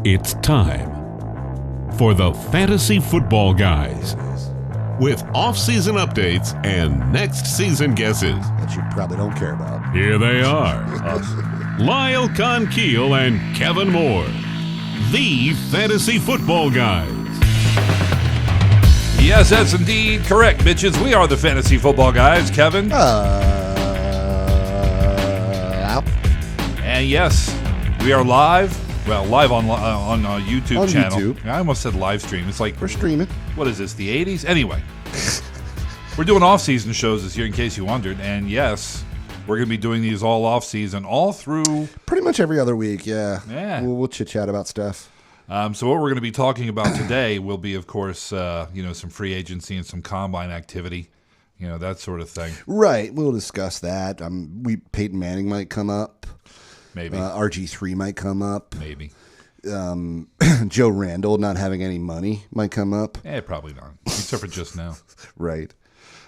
It's time for the Fantasy Football Guys with off-season updates and next season guesses. That you probably don't care about. Here they are, Lyle Conkeel and Kevin Moore, the Fantasy Football Guys. Yes, that's indeed correct, bitches. We are the Fantasy Football Guys, Kevin. And yes, we are live. Well, live on YouTube channel. YouTube. I almost said live stream. It's like, We're streaming. what is this, the 80s? Anyway, we're doing off-season shows this year, in case you wondered. And yes, we're going to be doing these all off-season, all through. Pretty much every other week, yeah. Yeah. We'll chit-chat about stuff. So what we're going to be talking about today will be, of course, some free agency and some combine activity, that sort of thing. Right. We'll discuss that. Peyton Manning might come up. Maybe. RG3 might come up. Maybe. Joe Randall not having any money might come up. Probably not, except for just now. Right.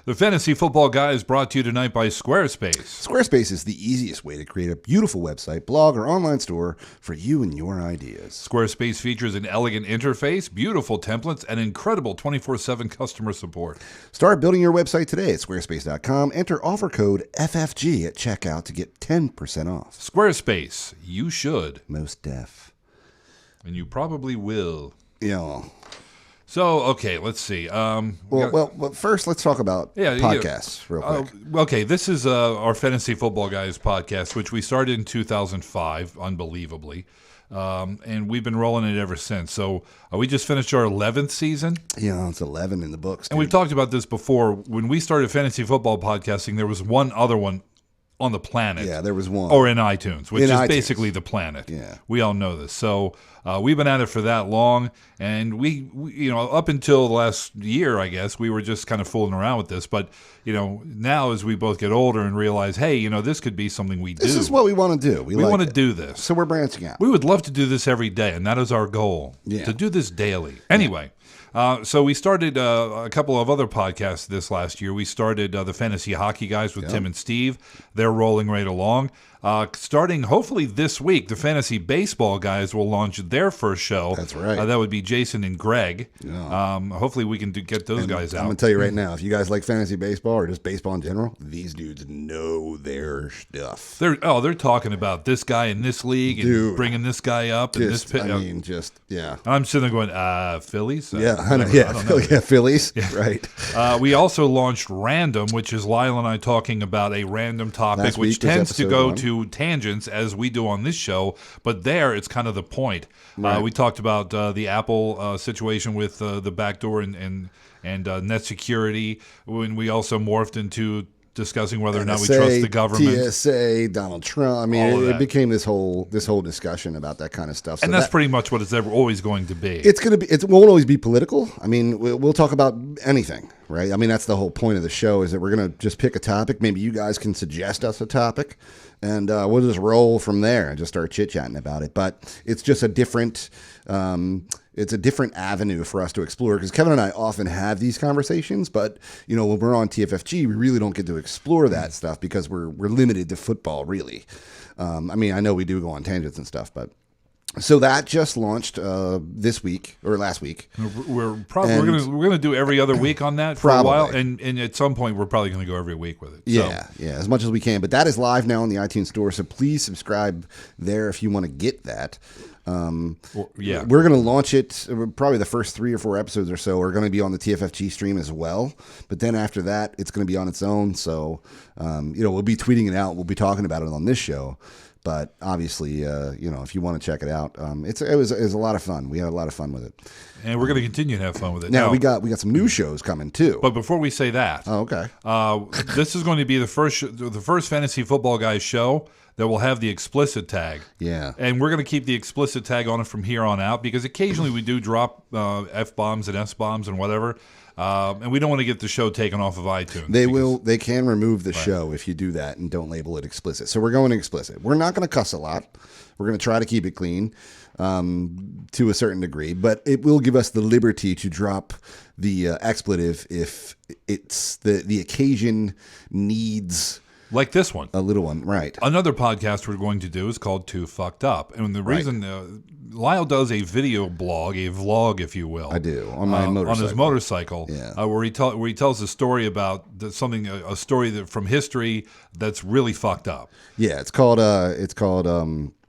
The Fantasy Football Guy is brought to you tonight by Squarespace. Squarespace is the easiest way to create a beautiful website, blog, or online store for you and your ideas. Squarespace features an elegant interface, beautiful templates, and incredible 24/7 customer support. Start building your website today at squarespace.com. Enter offer code FFG at checkout to get 10% off. Squarespace, you should. Most deaf. And you probably will. Yeah. So, okay, let's see. Well, first let's talk about podcasts real quick. Okay, this is our Fantasy Football Guys podcast, which we started in 2005, unbelievably. And we've been rolling it ever since. So we just finished our 11th season. Yeah, it's 11 in the books. And we've talked about this before. When we started Fantasy Football podcasting, there was one other one on the planet. Yeah, there was one. Or in iTunes, which is iTunes. basically the planet. Yeah. We all know this. So we've been at it for that long. And we up until the last year, I guess, we were just kind of fooling around with this. But, now as we both get older and realize, hey, this could be something we do. This is what we want to do. We want to it. do this. So we're branching out. We would love to do this every day, and that is our goal, to do this daily. Anyway, so we started a couple of other podcasts this last year. We started the Fantasy Hockey Guys with Tim and Steve. They're rolling right along. Starting hopefully this week, the Fantasy Baseball Guys will launch their first show. That's right. That would be Jason and Greg. Yeah. Hopefully we can get those guys out. I'm going to tell you right now, if you guys like fantasy baseball or just baseball in general, these dudes know their stuff. They're talking about this guy in this league and bringing this guy up. I'm sitting there going, Phillies? I know. Phillies. Yeah. Right. We also launched Random, which is Lyle and I talking about a random topic, which tends to go to tangents as we do on this show, but there it's kind of the point. Right. We talked about the Apple situation with the backdoor and net security, when we also morphed into discussing whether or not we trust the government. TSA, Donald Trump. I mean, it became this whole discussion about that kind of stuff. So and that's pretty much what it's always going to be. It's going to be. It won't always be political. I mean, we'll talk about anything, right? I mean, that's the whole point of the show, is that we're going to just pick a topic. Maybe you guys can suggest us a topic, and we'll just roll from there and just start chit-chatting about it. But it's just a different avenue for us to explore, because Kevin and I often have these conversations, but when we're on TFFG, we really don't get to explore that stuff because we're limited to football, really. I mean, I know we do go on tangents and stuff, but so that just launched this week or last week. We're gonna do every other week on that for a while, and at some point we're probably gonna go every week with it. Yeah, as much as we can. But that is live now in the iTunes store, so please subscribe there if you want to get that. We're going to launch it. Probably the first 3 or 4 episodes or so are going to be on the TFFG stream as well. But then after that, it's going to be on its own. So, we'll be tweeting it out. We'll be talking about it on this show. But obviously, if you want to check it out, it was a lot of fun. We had a lot of fun with it, and we're going to continue to have fun with it. Now we got some new shows coming too. But before we say that, okay, this is going to be the first Fantasy Football Guys show that will have the explicit tag. Yeah. And we're going to keep the explicit tag on it from here on out, because occasionally we do drop F-bombs and S-bombs and whatever. And we don't want to get the show taken off of iTunes. They can remove the show if you do that and don't label it explicit. So we're going explicit. We're not going to cuss a lot. We're going to try to keep it clean to a certain degree, but it will give us the liberty to drop the expletive if it's the occasion needs Like this one. A little one, right. Another podcast we're going to do is called Too Fucked Up. And the reason Lyle does a video blog, a vlog, if you will. I do, on my motorcycle. On his motorcycle, where he tells a story about a story from history that's really fucked up. Yeah, it's called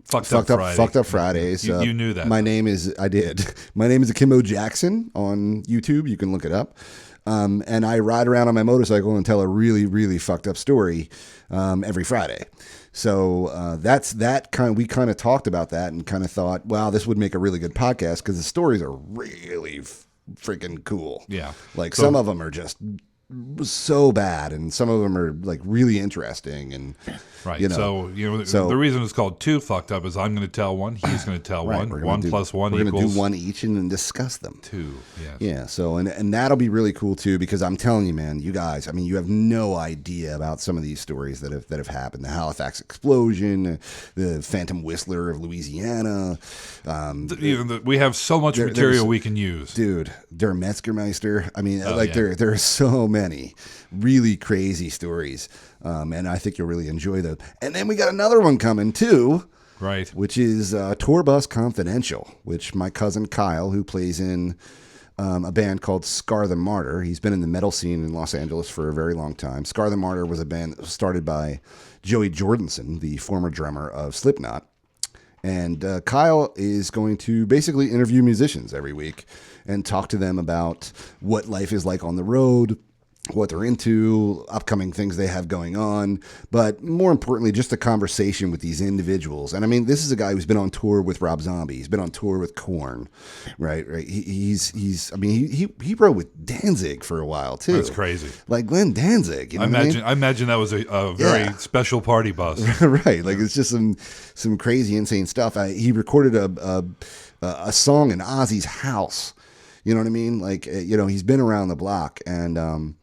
Fucked Up Fridays. You knew that. My name is Akimbo Jackson on YouTube. You can look it up. And I ride around on my motorcycle and tell a really, really fucked up story every Friday. So we kind of talked about that and kind of thought, wow, this would make a really good podcast because the stories are really freaking cool. Yeah. Like some of them are just so bad and some of them are like really interesting and right. So the reason it's called Too Fucked Up is I'm going to tell one, he's going to tell one. 1 + 1 we're equals. We're going to do one each and then discuss them. 2. Yes. Yeah. So and that'll be really cool too because I'm telling you, man, you guys, I mean, you have no idea about some of these stories that have happened. The Halifax explosion, the Phantom Whistler of Louisiana. We have so much material we can use, dude. Der Metzgermeister. I mean, there are so many really crazy stories, and I think you'll really enjoy those. And then we got another one coming too, right? Which is Tour Bus Confidential, which my cousin Kyle, who plays in a band called Scar the Martyr, he's been in the metal scene in Los Angeles for a very long time. Scar the Martyr was a band that was started by Joey Jordison, the former drummer of Slipknot. And Kyle is going to basically interview musicians every week and talk to them about what life is like on the road, what they're into, upcoming things they have going on, but more importantly, just a conversation with these individuals. And I mean, this is a guy who's been on tour with Rob Zombie. He's been on tour with Korn, right? He rode with Danzig for a while too. That's crazy. Like Glenn Danzig. You know I imagine that was a very special party bus. Right. Like it's just some crazy, insane stuff. He recorded a song in Ozzy's house. You know what I mean? Like, he's been around the block and,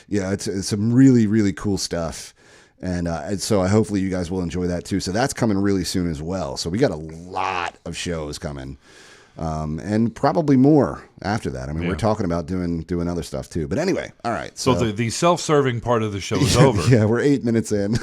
it's some really, really cool stuff. And so hopefully you guys will enjoy that too. So that's coming really soon as well. So we got a lot of shows coming. And probably more after that. I mean, we're talking about doing other stuff too. But anyway, all right. So the self-serving part of the show is over. Yeah, we're 8 minutes in.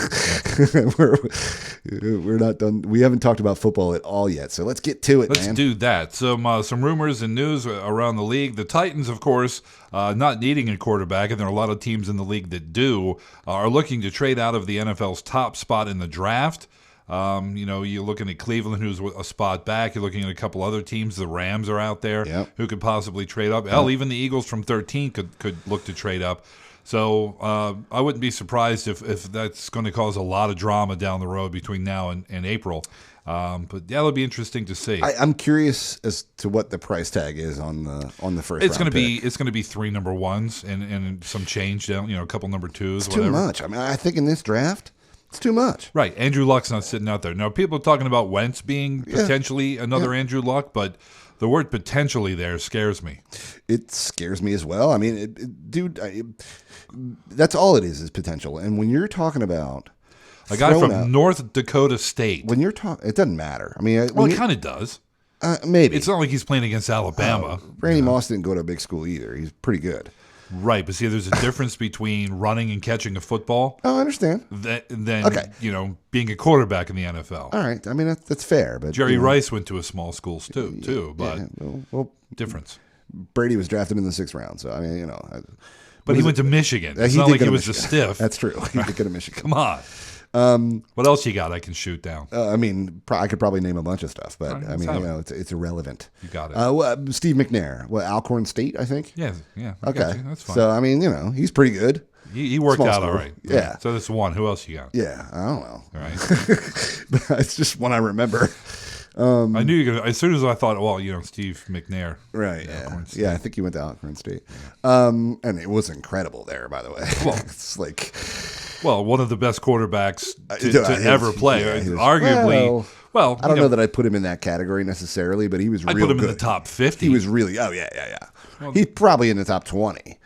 we're not done. We haven't talked about football at all yet. So let's get to it, man. Let's do that. Some rumors and news around the league. The Titans, of course, not needing a quarterback, and there are a lot of teams in the league that do, are looking to trade out of the NFL's top spot in the draft. You're looking at Cleveland, who's a spot back. You're looking at a couple other teams. The Rams are out there who could possibly trade up. Hell, even the Eagles from 13 could look to trade up. So I wouldn't be surprised if that's going to cause a lot of drama down the road between now and April. But that'll be interesting to see. I'm curious as to what the price tag is on the first. It's going to be 3 number 1s and some change down. A couple number 2s. It's too much. I mean, I think in this draft. It's too much. Right. Andrew Luck's not sitting out there. Now, people are talking about Wentz being potentially another Andrew Luck, but the word potentially there scares me. It scares me as well. I mean, that's all it is potential. And when you're talking about a guy from North Dakota State. When you're talking, it doesn't matter. I mean, it kind of does. Maybe. It's not like he's playing against Alabama. Randy Moss didn't go to a big school either. He's pretty good. Right, but see, there's a difference between running and catching a football. Oh, I understand. Than being a quarterback in the NFL. All right, I mean that's fair. But Jerry Rice went to a small school too, but difference. Brady was drafted in the 6th round, so I mean, But he went to Michigan. It's not like he was a stiff. That's true. He did go to Michigan. Come on. What else you got I can shoot down? I mean, I could probably name a bunch of stuff, but I mean, it's irrelevant. You got it. Steve McNair, Alcorn State, I think. Yeah. Okay, that's fine. So I mean, he's pretty good. He worked Small out school. all right. Yeah. So that's one. Who else you got? Yeah, I don't know. All right. It's just one I remember. I knew you could. As soon as I thought, Steve McNair. Right. Yeah. I think he went to Alcorn State. And it was incredible there, by the way. Well, it's like. Well, one of the best quarterbacks to ever play. Arguably. Well, I don't know that I'd put him in that category necessarily, but he was real good. I'd put him in the top 50. He was really, yeah. Well, he's probably in the top 20.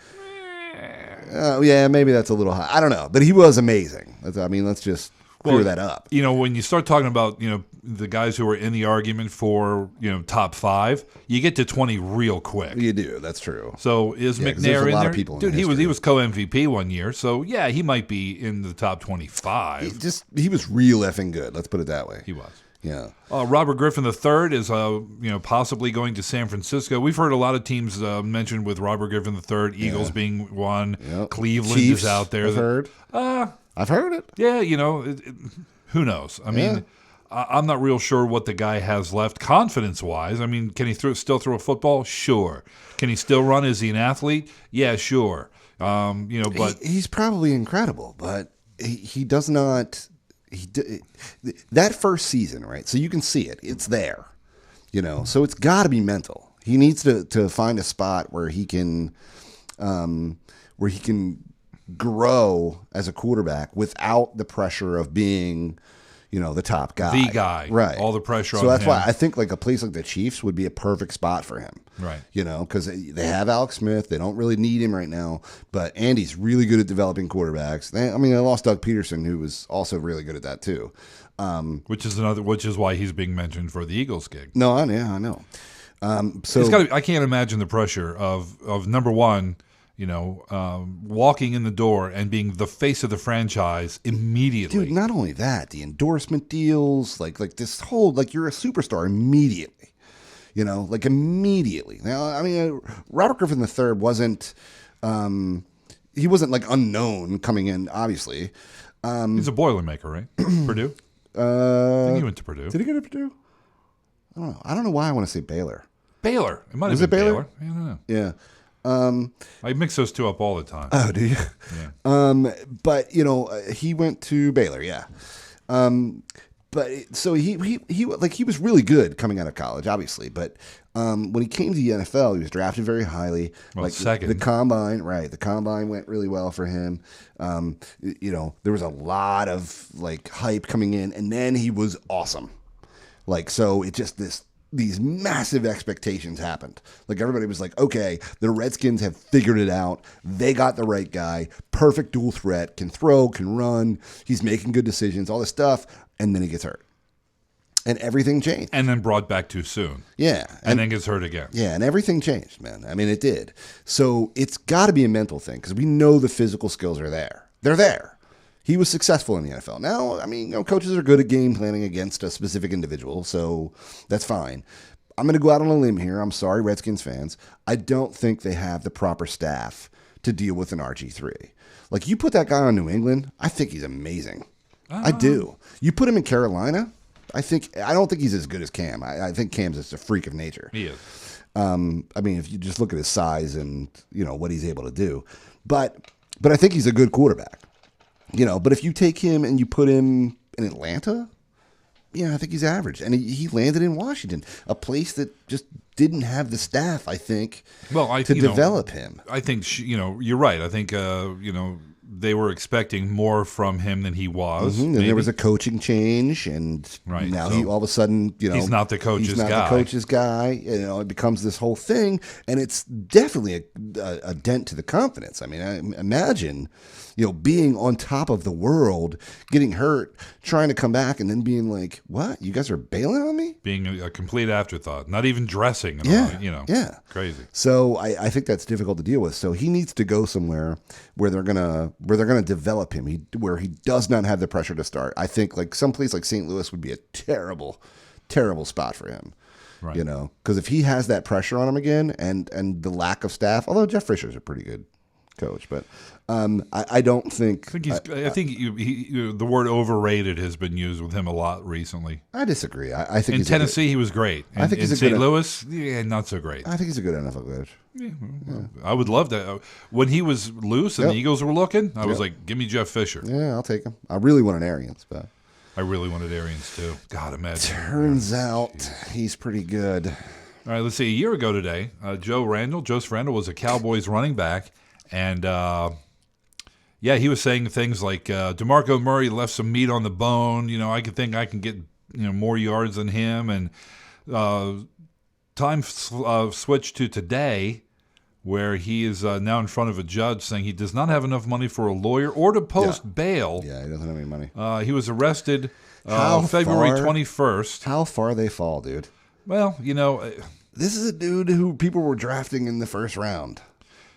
Yeah, maybe that's a little high. I don't know, but he was amazing. Let's just clear that up. When you start talking about, the guys who are in the argument for, top 5, you get to 20 real quick. You do. That's true. So is McNair there's a in lot there? of people Dude, he was co-MVP one year. So, yeah, he might be in the top 25. He was real effing good. Let's put it that way. He was. Yeah. Robert Griffin III is, possibly going to San Francisco. We've heard a lot of teams mentioned with Robert Griffin III, Eagles being one. Yep. Cleveland Chiefs, is out there. I've heard it. Yeah, who knows? I mean, I'm not real sure what the guy has left confidence-wise. I mean, can he still throw a football? Sure. Can he still run? Is he an athlete? Yeah, sure. But he's probably incredible, but he does not. That first season, right? So you can see it; it's there, So it's got to be mental. He needs to find a spot where he can grow as a quarterback without the pressure of being, the top guy, the guy, right? All the pressure on him. So that's why I think like a place like the Chiefs would be a perfect spot for him, right? Because they have Alex Smith, they don't really need him right now, but Andy's really good at developing quarterbacks. They lost Doug Peterson, who was also really good at that too. Which is why he's being mentioned for the Eagles gig. No, I know. I can't imagine the pressure of number one. Walking in the door and being the face of the franchise immediately. Dude, not only that, the endorsement deals, like this whole, like you're a superstar immediately, immediately. Now, Robert Griffin III wasn't, he wasn't like unknown coming in, obviously. He's a Boilermaker, right? Purdue? I think he went to Purdue. Did he go to Purdue? I don't know. I don't know why I want to say Baylor. Baylor. It might have been Baylor. I don't know. Yeah. I mix those two up all the time. Oh, do you? Yeah. But he went to Baylor, yeah. But so he was really good coming out of college, obviously. But when he came to the NFL, he was drafted very highly. Well, second. The combine, right? The combine went really well for him. There was a lot of hype coming in, and then he was awesome. So it just these massive expectations happened. Everybody was like, okay, the Redskins have figured it out. They got the right guy. Perfect dual threat. Can throw, can run. He's making good decisions, all this stuff. And then he gets hurt. And everything changed. And then brought back too soon. Yeah. And then gets hurt again. Yeah, and everything changed, man. It did. So it's got to be a mental thing because we know the physical skills are there. They're there. He was successful in the NFL. Now, coaches are good at game planning against a specific individual, so that's fine. I'm going to go out on a limb here. I'm sorry, Redskins fans. I don't think they have the proper staff to deal with an RG3. You put that guy on New England, I think he's amazing. I do. You put him in Carolina, I don't think he's as good as Cam. I think Cam's just a freak of nature. He is. If you just look at his size and what he's able to do, but I think he's a good quarterback. But if you take him and you put him in Atlanta, I think he's average. And he landed in Washington, a place that just didn't have the staff, I think, to develop him. I think, you're right. I think, they were expecting more from him than he was. Mm-hmm. And there was a coaching change, and now he all of a sudden, he's not the coach's guy. He's not the coach's guy. It becomes this whole thing, and it's definitely a dent to the confidence. I imagine, being on top of the world, getting hurt, trying to come back, and then being like, "What? You guys are bailing on me?" Being a complete afterthought, not even dressing. Yeah, crazy. So I think that's difficult to deal with. So he needs to go somewhere where they're gonna develop him, where he does not have the pressure to start. I think someplace like St. Louis would be a terrible, terrible spot for him. Right. Because if he has that pressure on him again, and the lack of staff, although Jeff Fisher's a pretty good coach, but I don't think. I think the word overrated has been used with him a lot recently. I disagree. I think in Tennessee he was great. I think he's in St. Louis, not so great. I think he's a good NFL coach. Yeah. I would love that. When he was loose and the Eagles were looking, I was like, "Give me Jeff Fisher." Yeah, I'll take him. I really wanted Arians, but I really wanted Arians too. God, imagine. Turns out he's pretty good. All right, let's see. A year ago today, Joseph Randall was a Cowboys running back, and he was saying things like DeMarco Murray left some meat on the bone. I can get more yards than him, and time switched to today, where he is now in front of a judge saying he does not have enough money for a lawyer or to post bail. Yeah, he doesn't have any money. He was arrested February 21st. How far they fall, dude. Well, this is a dude who people were drafting in the first round,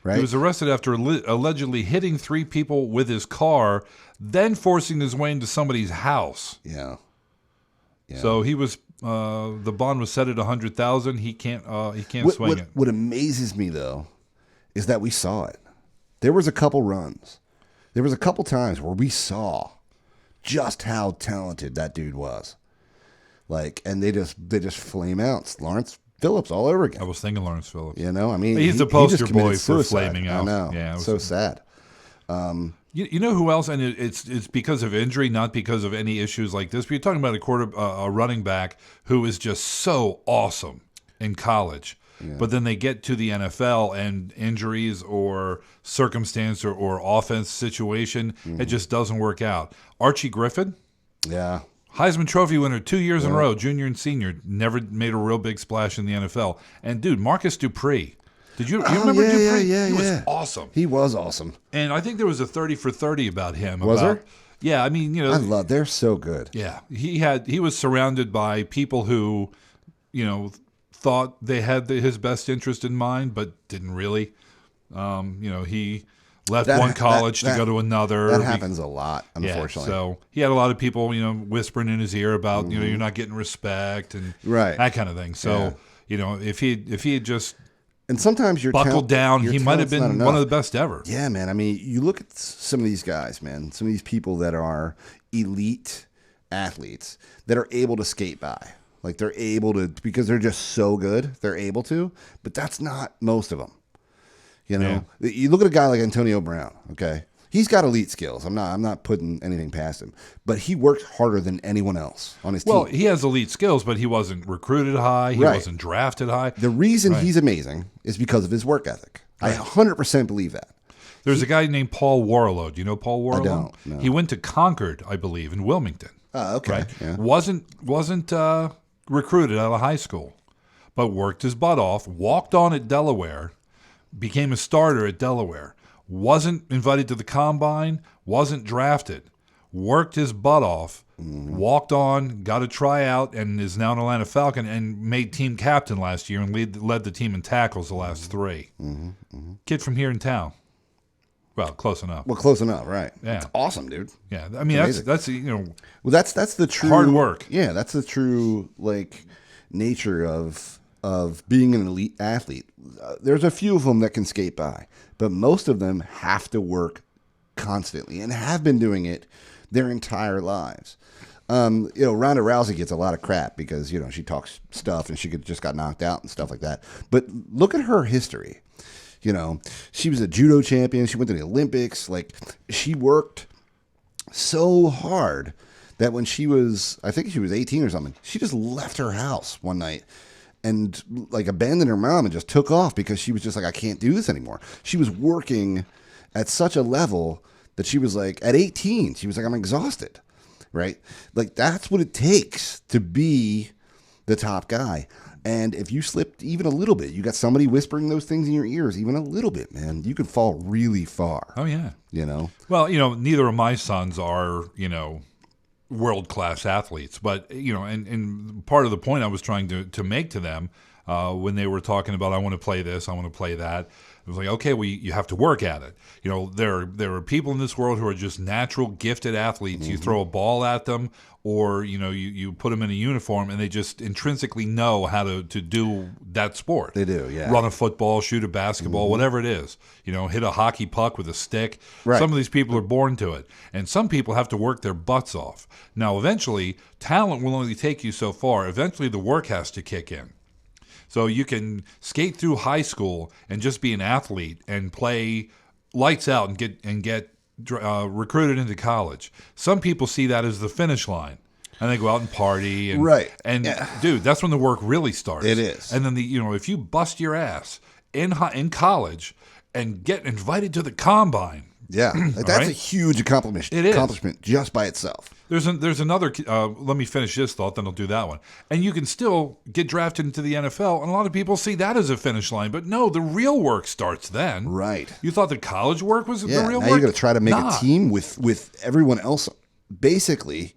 right? He was arrested after allegedly hitting 3 people with his car, then forcing his way into somebody's house. Yeah. So he was. The bond was set at $100,000. He can't swing it. What amazes me though is that we saw it. There was a couple runs. There was a couple times where we saw just how talented that dude was. And they just flame out. Lawrence Phillips all over again. I was thinking Lawrence Phillips. I mean, he's the poster boy for suicide. flaming out. I know. Yeah, so sad. You know who else? And it's because of injury, not because of any issues like this. But you're talking about a running back who is just so awesome in college. Yeah. But then they get to the NFL and injuries or circumstance or offense situation, it just doesn't work out. Archie Griffin, Heisman Trophy winner 2 years in a row, junior and senior, never made a real big splash in the NFL. And dude, Marcus Dupree. Did you remember Dupree? Yeah, he was awesome. He was awesome. And I think there was a 30 for 30 about him. Was there? Yeah, I mean, they're so good. Yeah, he was surrounded by people who, thought they had his best interest in mind, but didn't really. He left one college to go to another. That happens a lot, unfortunately. Yeah, so he had a lot of people, whispering in his ear about, you're not getting respect and that kind of thing. So, if he had just sometimes your buckled down, he might have been one of the best ever. Yeah, man. I mean, you look at some of these guys, man. Some of these people that are elite athletes that are able to skate by. They're able to, because they're just so good, they're able to, but that's not most of them. You look at a guy like Antonio Brown, okay? He's got elite skills. I'm not putting anything past him, but he worked harder than anyone else on his team. Well, he has elite skills, but he wasn't recruited high. He wasn't drafted high. The reason he's amazing is because of his work ethic. I 100% believe that. There's a guy named Paul Warlow. Do you know Paul Warlow? I don't. No. He went to Concord, I believe, in Wilmington. Oh, okay. Right? Yeah. Wasn't recruited out of high school, but worked his butt off, walked on at Delaware, became a starter at Delaware, wasn't invited to the combine, wasn't drafted, worked his butt off, walked on, got a tryout, and is now an Atlanta Falcon and made team captain last year and led the team in tackles the last 3. Kid from here in town. Well, close enough. Well, close enough, right? Yeah, that's awesome, dude. Yeah, I mean that's Well, that's the true hard work. Yeah, that's the true nature of being an elite athlete. There's a few of them that can skate by, but most of them have to work constantly and have been doing it their entire lives. Ronda Rousey gets a lot of crap because she talks stuff and she just got knocked out and stuff like that. But look at her history. She was a judo champion. She went to the Olympics. She worked so hard that when I think she was 18 or something, she just left her house one night and abandoned her mom and just took off because she was just I can't do this anymore. She was working at such a level that she was at 18, she was I'm exhausted, right? That's what it takes to be the top guy. And if you slipped even a little bit, you got somebody whispering those things in your ears, even a little bit, man, you could fall really far. Oh, yeah. Well, neither of my sons are, world-class athletes. But, and part of the point I was trying to make to them when they were talking about, I want to play this, I want to play that, it was okay, well, you have to work at it. There are people in this world who are just natural, gifted athletes. You throw a ball at them or, you put them in a uniform and they just intrinsically know how to do that sport. They do, yeah. Run a football, shoot a basketball, whatever it is. Hit a hockey puck with a stick. Right. Some of these people are born to it. And some people have to work their butts off. Now, eventually, talent will only take you so far. Eventually, the work has to kick in. So you can skate through high school and just be an athlete and play lights out and get recruited into college. Some people see that as the finish line, and they go out and party. And, right. And dude, that's when the work really starts. It is. And then if you bust your ass in college and get invited to the combine. Yeah, that's a huge accomplishment. It is. Accomplishment just by itself. There's another. Let me finish this thought, then I'll do that one. And you can still get drafted into the NFL, and a lot of people see that as a finish line. But no, the real work starts then. Right. You thought the college work was the real work? Now you got to try to make a team with everyone else. Basically,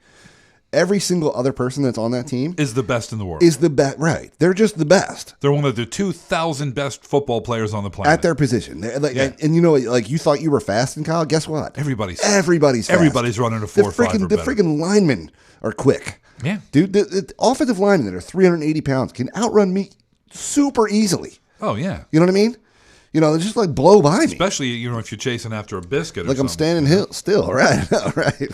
every single other person that's on that team is the best in the world. Is the best, right? They're just the best. They're one of the 2,000 best football players on the planet at their position. And you know, like you thought you were fast in college. Guess what? Everybody's fast. Everybody's running a 4 or 5 or better. The freaking linemen are quick. Yeah, dude. The offensive linemen that are 380 pounds can outrun me super easily. Oh yeah, you know what I mean? You know, they just like blow by me. Especially, you know, if you're chasing after a biscuit or like something. I'm standing still, right? Right.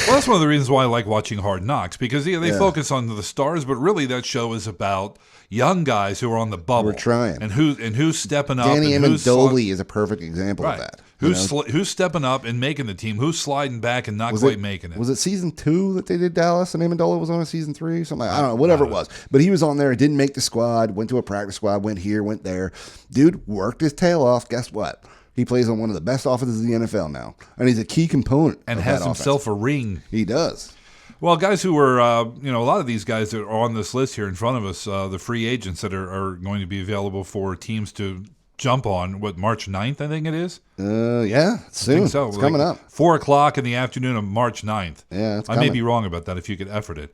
Well, that's one of the reasons why I like watching Hard Knocks, because they focus on the stars, but really that show is about young guys who are on the bubble. We're trying. And who's stepping up. Danny Amendola is a perfect example of that. Who's stepping up and making the team? Who's sliding back and not quite making it? Was it season 2 that they did Dallas and Amendola was on a season 3? Something I don't know, whatever it was. But he was on there, didn't make the squad, went to a practice squad, went here, went there. Dude worked his tail off. Guess what? He plays on one of the best offenses in the NFL now. And he's a key component and has himself a ring. He does. Well, guys who are, a lot of these guys that are on this list here in front of us, the free agents that are going to be available for teams to jump on, March 9th, I think it is? Yeah, soon. I think so. It's coming up. 4 o'clock in the afternoon of March 9th. Yeah, I may be wrong about that if you could effort it.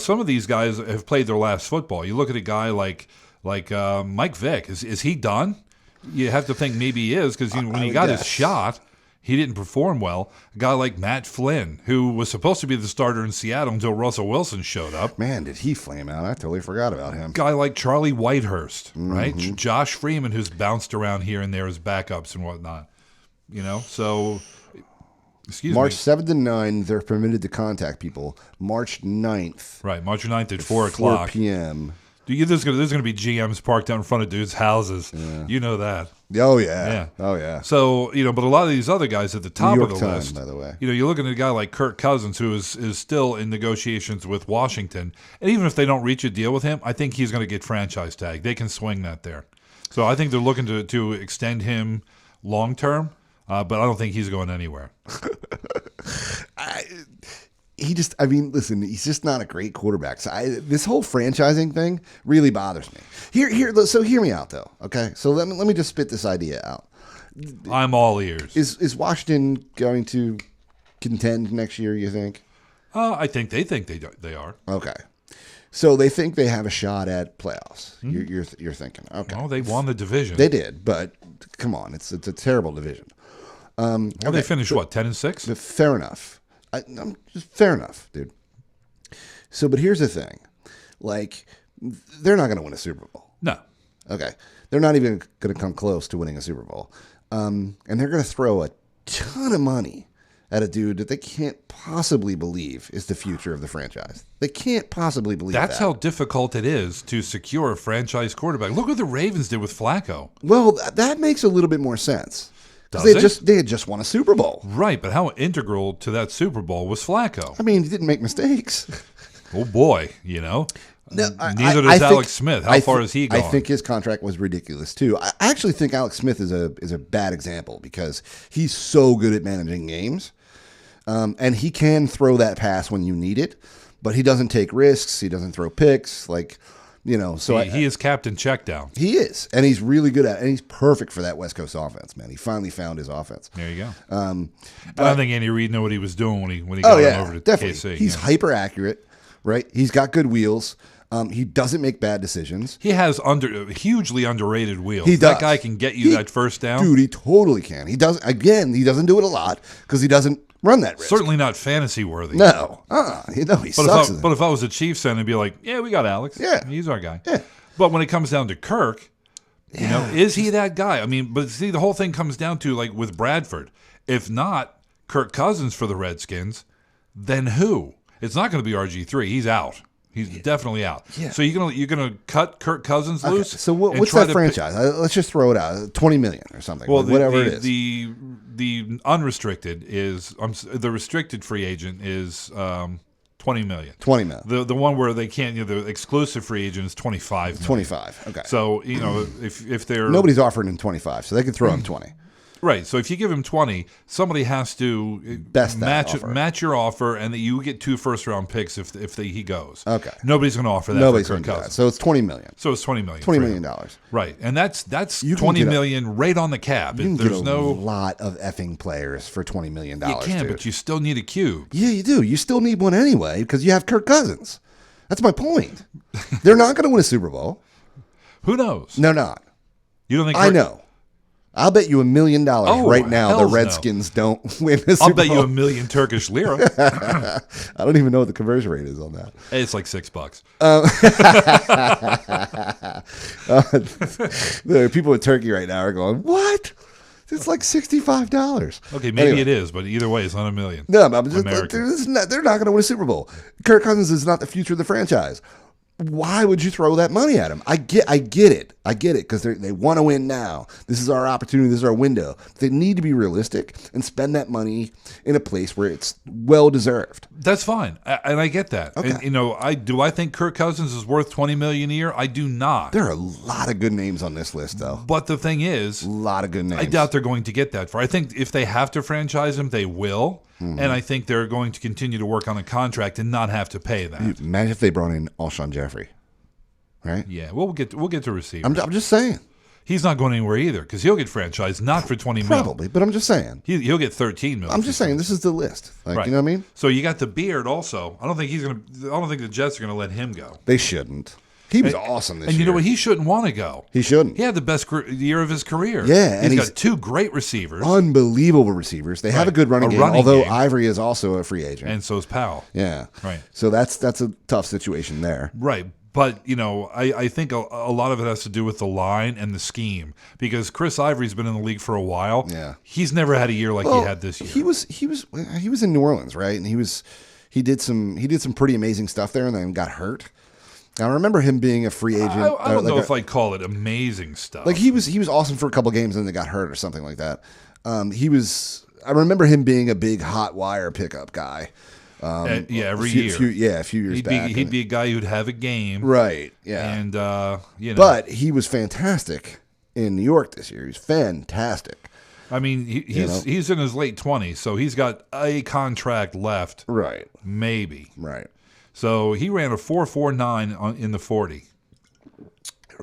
Some of these guys have played their last football. You look at a guy like Mike Vick. Is he done? You have to think maybe he is, because when he got his shot, he didn't perform well. A guy like Matt Flynn, who was supposed to be the starter in Seattle until Russell Wilson showed up. Man, did he flame out. I totally forgot about him. Guy like Charlie Whitehurst, right? Josh Freeman, who's bounced around here and there as backups and whatnot. You know, so... March 7th and 9th, they're permitted to contact people. March 9th. Right, March 9th at 4 o'clock. 4 p.m. There's going to be GMs parked out in front of dudes' houses. Yeah. You know that. Oh, yeah. Oh, yeah. So, but a lot of these other guys at the top of the Times, list, by the way. You're looking at a guy like Kirk Cousins, who is still in negotiations with Washington. And even if they don't reach a deal with him, I think he's going to get franchise tag. They can swing that there. So I think they're looking to extend him long term, but I don't think he's going anywhere. Listen, he's just not a great quarterback. So this whole franchising thing really bothers me. So hear me out, though. Okay, so let me just spit this idea out. I'm all ears. Is Washington going to contend next year? You think? I think they they are. Okay, so they think they have a shot at playoffs. You're thinking? Okay. Well, they won the division. They did, but come on, it's a terrible division. They finished 10-6. Fair enough. I'm just fair enough, dude. So, but here's the thing. Like, they're not going to win a Super Bowl. No. Okay. They're not even going to come close to winning a Super Bowl. And they're going to throw a ton of money at a dude that they can't possibly believe is the future of the franchise. They can't possibly believe that. That's how difficult it is to secure a franchise quarterback. Look what the Ravens did with Flacco. Well, that makes a little bit more sense. They had just won a Super Bowl. Right, but how integral to that Super Bowl was Flacco? I mean, he didn't make mistakes. Oh, boy, No, neither does Alex Smith. How far has he gone? I think his contract was ridiculous, too. I actually think Alex Smith is a bad example because he's so good at managing games. And he can throw that pass when you need it, but he doesn't take risks. He doesn't throw picks. So he is Captain Checkdown. He is, and he's really good at it, and he's perfect for that West Coast offense, man. He finally found his offense. There you go. I don't think Andy Reid knew what he was doing when he got him over to definitely. KC. He's hyper accurate, right? He's got good wheels. He doesn't make bad decisions. He has hugely underrated wheels. He does. That guy can get you that first down. Dude, he totally can. He doesn't do it a lot because he doesn't run that risk. Certainly not fantasy worthy. No. He sucks. But if I was a Chiefs fan, I'd be like, yeah, we got Alex. Yeah. He's our guy. Yeah. But when it comes down to Kirk, is he that guy? I mean, but see, the whole thing comes down to, like, with Bradford. If not Kirk Cousins for the Redskins, then who? It's not going to be RG3. He's out. He's definitely out. Yeah. So you're gonna cut Kirk Cousins loose. So what's that franchise? Let's just throw it out. $20 million or something. Well, whatever it is. The unrestricted is the restricted free agent is $20 million. $20 million. The one where they can't. The exclusive free agent is $25 million. 25. Okay. So if they're nobody's offering him 25, so they can throw him 20. Right. So if you give him 20, somebody has to match your offer, and that you get 2 first-round picks if he goes. Okay. Nobody's going to offer that Nobody's for Kirk Cousins. So it's $20 million. So it's $20 million. $20 million. Right. And that's $20 million right on the cap. You can get a lot of effing players for $20 million. You can, dude. but you still need a cube. Yeah, you do. You still need one anyway because you have Kirk Cousins. That's my point. They're not going to win a Super Bowl. Who knows? They're not. You don't think? I know. I'll bet you $1 million right now the Redskins don't win a Super Bowl. I'll bet you $1 million Turkish lira. I don't even know what the conversion rate is on that. It's like $6. The people in Turkey right now are going, what? It's like $65. Okay, maybe it is, but either way, it's not $1 million. No, I'm just, they're not going to win a Super Bowl. Kirk Cousins is not the future of the franchise. Why would you throw that money at him? I get it because they want to win now. This is our opportunity. This is our window. They need to be realistic and spend that money in a place where it's well deserved. That's fine, and I get that. Okay. And, do I think Kirk Cousins is worth $20 million a year? I do not. There are a lot of good names on this list, though. But the thing is, a lot of good names. I doubt they're going to get that far. I think if they have to franchise him, they will. Mm-hmm. And I think they're going to continue to work on a contract and not have to pay that. Imagine if they brought in Alshon Jeffrey, right? Yeah, we'll get to receivers. I'm just saying. He's not going anywhere either because he'll get franchised not for $20 million. Probably, but I'm just saying. He'll get $13 million. I'm just saying this is the list. Right. You know what I mean? So you got the Beard also. I don't think the Jets are going to let him go. They shouldn't. He was awesome this year. And you know what? He shouldn't want to go. He shouldn't. He had the best year of his career. Yeah. He's got 2 great receivers. Unbelievable receivers. They have a good running game, although Ivory is also a free agent. And so is Powell. Yeah. Right. So that's a tough situation there. Right. But, I think a lot of it has to do with the line and the scheme because Chris Ivory's been in the league for a while. Yeah. He's never had a year like he had this year. He was in New Orleans, right? And he did some pretty amazing stuff there and then got hurt. I remember him being a free agent. I don't know if I'd call it amazing stuff. Like he was awesome for a couple games and then got hurt or something like that. I remember him being a big hot wire pickup guy. Every year. A few years back. He'd be a guy who'd have a game. Right, yeah. And, But he was fantastic in New York this year. He was fantastic. I mean, he's in his late 20s, so he's got a contract left. Right. Maybe. Right. So he ran a 4.49 in the 40.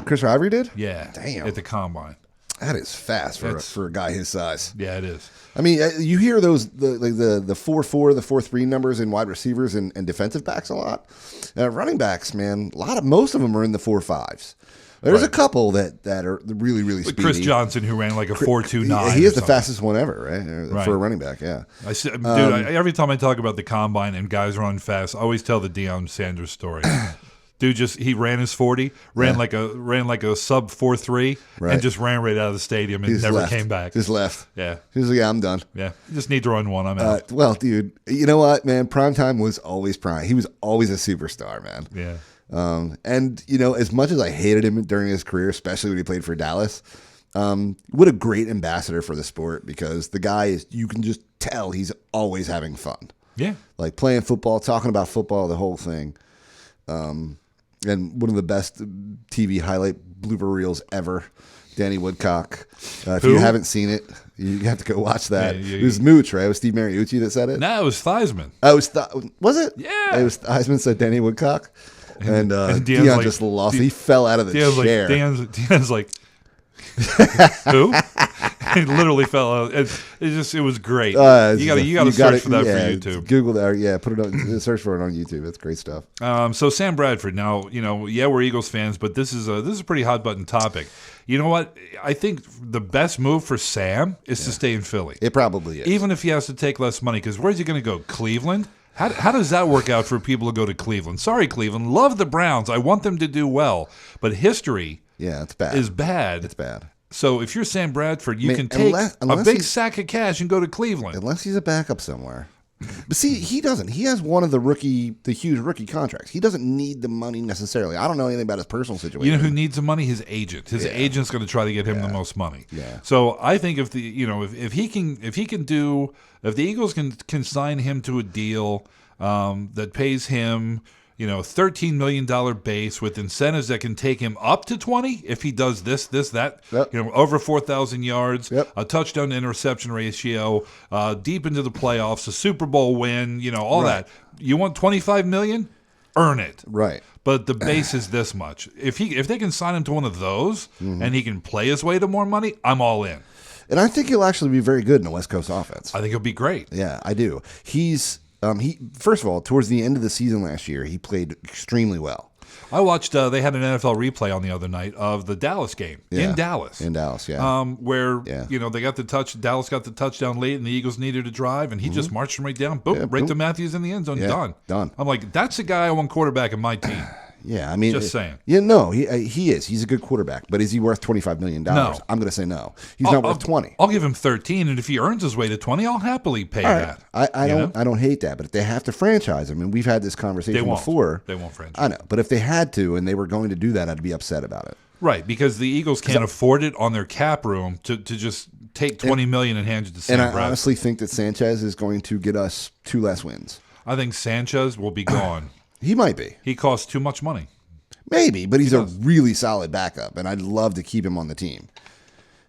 Chris Ivory did? Yeah. Damn. At the combine. That is fast for a guy his size. Yeah, it is. I mean, you hear those the 4.4, the 4.3 numbers in wide receivers and defensive backs a lot. Running backs, man, most of them are in the 4.5s. There's a couple that are really, really speedy. Chris Johnson, who ran like a 4.29. He is the fastest one ever, right? For a running back, yeah. Every time I talk about the combine and guys run fast, I always tell the Deion Sanders story. Dude, he ran his 40, ran like a sub 4.3, and just ran right out of the stadium and never came back. Just left. Yeah. He was like, I'm done. Yeah. You just need to run one. I'm out. Well, dude, you know what, man? Primetime was always prime. He was always a superstar, man. Yeah. And as much as I hated him during his career, especially when he played for Dallas, what a great ambassador for the sport because the guy you can just tell he's always having fun. Yeah. Like playing football, talking about football, the whole thing. And one of the best TV highlight blooper reels ever, Danny Woodcock. If you haven't seen it, you have to go watch that. It was Mooch, right? It was Steve Mariucci that said it? No, it was Theismann. Was it? Yeah. It was Theismann said Danny Woodcock. And Deion just lost. He fell out of the chair. Deion's like, who? He literally fell out. It was great. You got to search for that for YouTube. Google that. Yeah, put it on. Search for it on YouTube. That's great stuff. So Sam Bradford. Now we're Eagles fans, but this is a pretty hot button topic. You know what? I think the best move for Sam is to stay in Philly. It probably is, even if he has to take less money. Because where's he going to go? Cleveland. How does that work out for people to go to Cleveland? Sorry, Cleveland. Love the Browns. I want them to do well, but history. Yeah, it's bad. Is bad. It's bad. So if you're Sam Bradford, you can take a big sack of cash and go to Cleveland. Unless he's a backup somewhere. But see, he doesn't. He has one of the huge rookie contracts. He doesn't need the money necessarily. I don't know anything about his personal situation. You know who needs the money? His agent. His agent's going to try to get him the most money. Yeah. So I think if the Eagles can sign him to a deal that pays him $13 million base with incentives that can take him up to 20 if he does this, that. Yep. Over 4,000 yards, Yep. a touchdown to interception ratio, deep into the playoffs, a Super Bowl win, all Right. that. You want $25 million? Earn it. Right. But the base is this much. If they can sign him to one of those and he can play his way to more money, I'm all in. And I think he'll actually be very good in the West Coast offense. I think he'll be great. Yeah, I do. He's first of all, towards the end of the season last year, he played extremely well. I watched. They had an NFL replay on the other night of the Dallas game in Dallas. In Dallas, yeah. Where they got the Dallas got the touchdown late, and the Eagles needed to drive, and he just marched him right down, boom, right to Matthews in the end zone, done. I'm like, that's the guy I want quarterback in my team. Yeah, I mean, just saying. Yeah, no, he is. He's a good quarterback, but is he worth $25 million? No. I'm going to say no. He's not worth 20. I'll give him 13, and if he earns his way to 20, I'll happily pay that. I don't hate that, but if they have to franchise him, and we've had this conversation before, they won't franchise. I know, but if they had to and they were going to do that, I'd be upset about it. Right, because the Eagles can't afford it on their cap room to just take $20 million and hand it to Sam Bradford. And I Bradford. honestly think that Sanchez is going to get us 2 less wins. I think Sanchez will be gone. He might be. He costs too much money. Maybe, but he's a really solid backup, and I'd love to keep him on the team,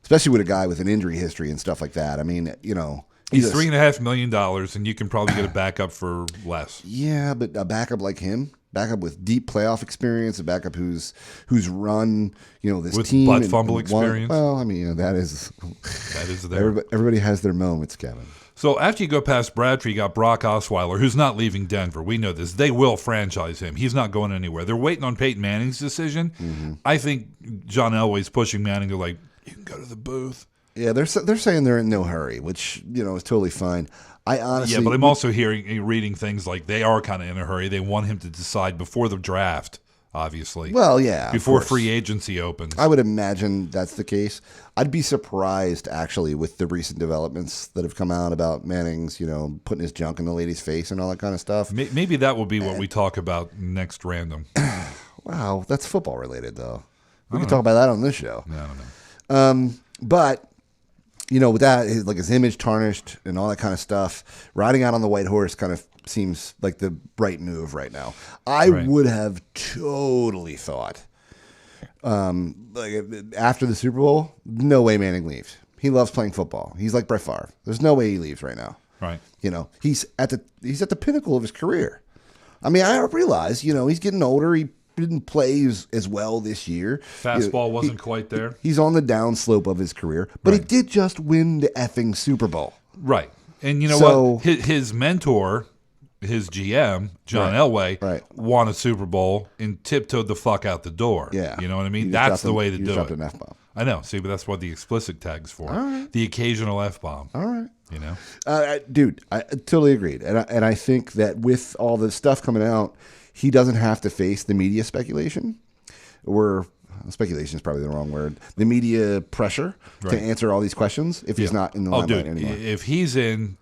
especially with a guy with an injury history and stuff like that. I mean, he's $3.5 million, and you can probably get a backup for less. Yeah, but a backup like him, backup with deep playoff experience, a backup who's run this with team butt fumble experience. Well, I mean, that is there. Everybody has their moments, Kevin. So after you go past Bradford, you got Brock Osweiler, who's not leaving Denver. We know this. They will franchise him. He's not going anywhere. They're waiting on Peyton Manning's decision. Mm-hmm. I think John Elway's pushing Manning to you can go to the booth. Yeah, they're saying they're in no hurry, which is totally fine. I honestly, but I'm also reading things like they are kind of in a hurry. They want him to decide before the draft. Obviously. Well, yeah. Before free agency opens. I would imagine that's the case. I'd be surprised, actually, with the recent developments that have come out about Manning's, putting his junk in the lady's face and all that kind of stuff. Maybe that will be what we talk about next random. Wow, that's football related, though. We can talk about that on this show. No, I don't know. But, with that, his image tarnished and all that kind of stuff, riding out on the white horse kind of seems like the right move right now. I would have totally thought, after the Super Bowl, no way Manning leaves. He loves playing football. He's like Brett Favre. There's no way he leaves right now. Right. He's at the pinnacle of his career. I mean, I realize, he's getting older. He didn't play as well this year. Fastball wasn't quite there. He's on the downslope of his career, but he did just win the effing Super Bowl. Right. And what? His mentor, his GM, John Elway, won a Super Bowl and tiptoed the fuck out the door. Yeah. You know what I mean? That's the way to do it. Dropped an F-bomb. I know. See, but that's what the explicit tag's for. All right. The occasional F-bomb. All right. Dude, I totally agreed. And I think that with all the stuff coming out, he doesn't have to face the media speculation, or speculation is probably the wrong word, the media pressure to answer all these questions if he's not in the limelight anymore. If he's in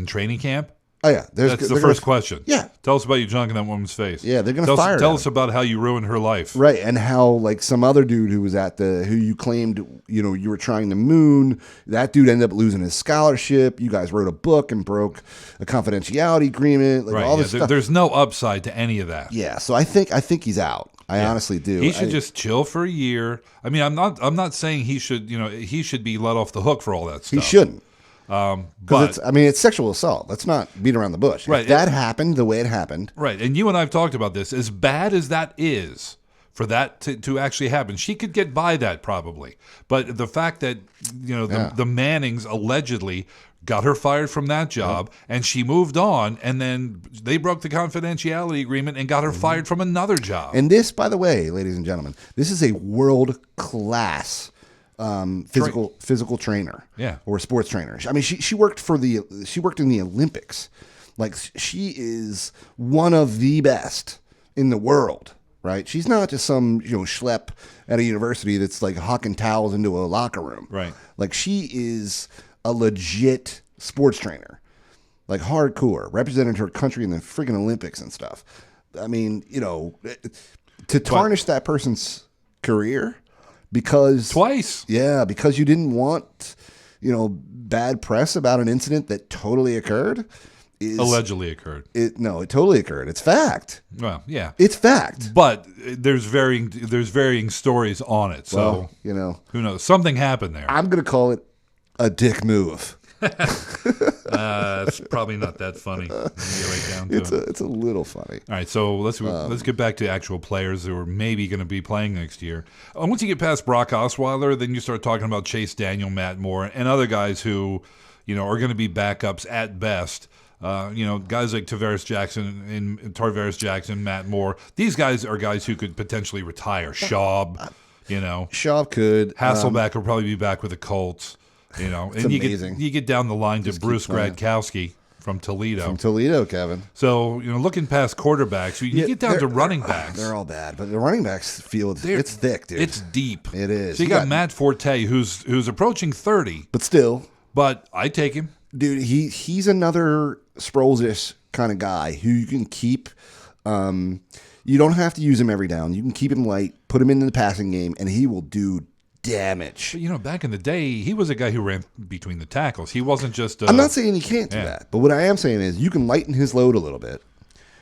training camp, oh yeah, that's the first question. Yeah, tell us about you junk in that woman's face. Yeah, they're gonna fire. Tell us about how you ruined her life. Right, and how some other dude who was who you claimed you were trying to moon. That dude ended up losing his scholarship. You guys wrote a book and broke a confidentiality agreement. All this stuff. There's no upside to any of that. Yeah, so I think he's out. I honestly do. He should just chill for a year. I mean, I'm not saying he should. He should be let off the hook for all that stuff. He shouldn't. But it's sexual assault. Let's not beat around the bush. Right. If that happened the way it happened. Right. And you and I have talked about this. As bad as that is, for that to actually happen, she could get by that probably. But the fact that the Mannings allegedly got her fired from that job, and she moved on, and then they broke the confidentiality agreement and got her fired from another job. And this, by the way, ladies and gentlemen, this is a world-class physical trainer, or sports trainer. I mean, she worked in the Olympics. She is one of the best in the world, right? She's not just some schlep at a university that's hawking towels into a locker room, right? She is a legit sports trainer, hardcore, represented her country in the friggin' Olympics and stuff. I mean, to tarnish that person's career because because you didn't want bad press about an incident that totally occurred. allegedly occurred. No, it totally occurred. It's fact. Well, yeah, it's fact. But there's varying stories on it. So who knows? Something happened there. I'm gonna call it a dick move. It's probably not that funny. It's a little funny. All right, so let's get back to actual players who are maybe going to be playing next year. Once you get past Brock Osweiler, then you start talking about Chase Daniel, Matt Moore, and other guys who, are going to be backups at best. Guys like Tarvaris Jackson, Matt Moore. These guys are guys who could potentially retire. Schaub, Schaub could. Hasselbeck will probably be back with the Colts. It's and amazing. You get down the line to Bruce Gradkowski from Toledo. From Toledo, Kevin. So, looking past quarterbacks, you get down to running backs. They're all bad, but the running backs field, it's thick, dude. It's deep. It is. So you got Matt Forte, who's approaching 30. But still. But I take him. Dude, he's another Sproles-ish kind of guy who you can keep. You don't have to use him every down. You can keep him light, put him into the passing game, and he will do damage. But, back in the day, he was a guy who ran between the tackles. He wasn't just I'm not saying he can't do that, but what I am saying is you can lighten his load a little bit,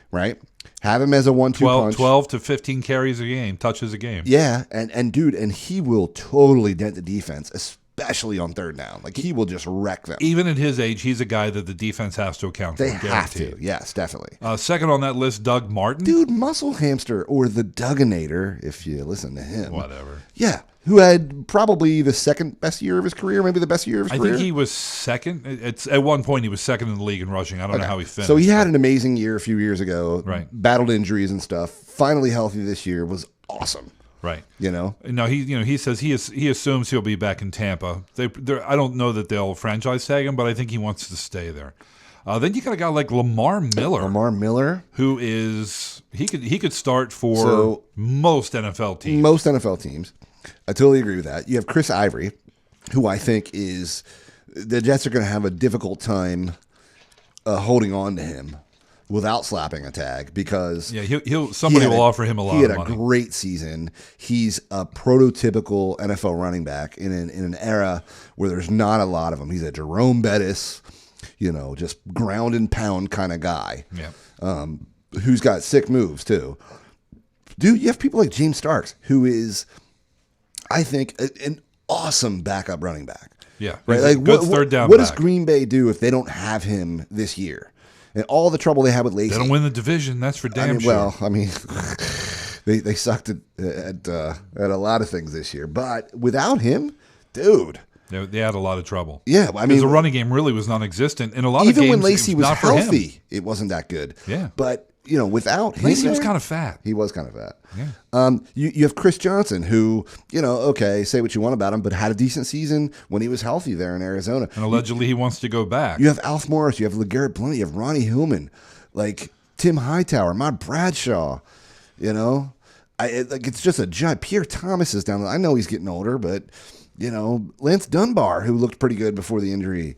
right? Have him as a 1-2 punch. 12 to 15 carries a game, touches a game. Yeah, and dude, and he will totally dent the defense, especially on third down. Like, he will just wreck them. Even at his age, he's a guy that the defense has to account for. They have to, yes, definitely. Second on that list, Doug Martin. Dude, Muscle Hamster, or the Dugginator, if you listen to him. Whatever. Yeah. Who had probably the second best year of his career, maybe the best year of his career. I think he was second. At one point, he was second in the league in rushing. I don't know how he finished. So he had an amazing year a few years ago. Right. Battled injuries and stuff. Finally healthy this year. Was awesome. Right. No, he says he assumes he'll be back in Tampa. I don't know that they'll franchise tag him, but I think he wants to stay there. Then you got a guy like Lamar Miller. Who is he could start for most NFL teams. I totally agree with that. You have Chris Ivory, who I think is the Jets are going to have a difficult holding on to him without slapping a tag because somebody will offer him a lot of money. He had a great season. He's a prototypical NFL running back in an era where there's not a lot of them. He's a Jerome Bettis, just ground and pound kind of guy. Yeah. Who's got sick moves too. Dude, you have people like James Starks, who is, I think, an awesome backup running back. Yeah, right. Like good third down. What does Green Bay do if they don't have him this year? And all the trouble they had with Lacey. They don't win the division. That's for damn sure. Well, I mean, they sucked at a lot of things this year. But without him, dude, they had a lot of trouble. Yeah, I mean, the running game really was non-existent in a lot of games. Even when Lacey was healthy, it wasn't that good. Yeah, but without him, Lacey was kind of fat. He was kind of fat. Yeah. You have Chris Johnson, who, say what you want about him, but had a decent season when he was healthy there in Arizona. And allegedly he wants to go back. You have Alf Morris, you have LeGarrette Blount, you have Ronnie Hillman, like Tim Hightower, Matt Bradshaw, it's just a giant. Pierre Thomas is down there. I know he's getting older, but, Lance Dunbar, who looked pretty good before the injury.